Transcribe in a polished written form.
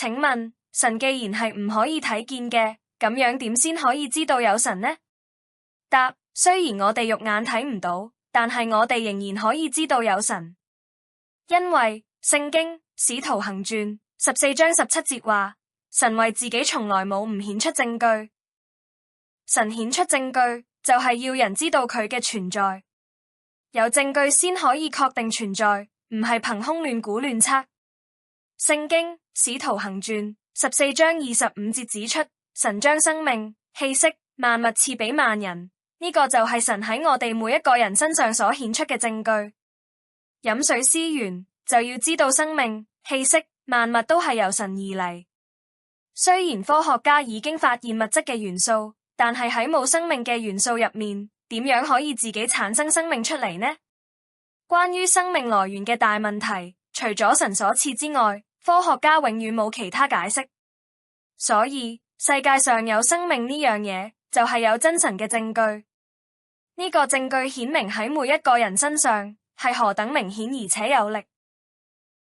請問神既然係唔可以睇見嘅，咁樣點先可以知道有神呢？答：雖然我哋肉眼睇唔到，但係我哋仍然可以知道有神，因為聖經使徒行傳14章17節話，神為自己從來冇唔顯出證據，神顯出證據就係要人知道佢嘅存在，有證據先可以確定存在，唔係憑空亂估亂測。聖經使徒行傳14章25節指出，神將生命、氣息、萬物賜俾萬人，呢個就係神喺我哋每一個人身上所顯出嘅證據。飲水思源，就要知道生命、氣息、萬物都係由神而嚟。雖然科學家已經發現物質嘅元素，但係喺冇生命嘅元素入面，點樣可以自己產生生命出嚟呢？關於生命來源嘅大問題，除咗神所賜之外，科學家永遠冇其他解釋。所以世界上有生命呢樣嘢，就係有真神嘅證據。呢個證據顯明喺每一個人身上，係何等明顯而且有力。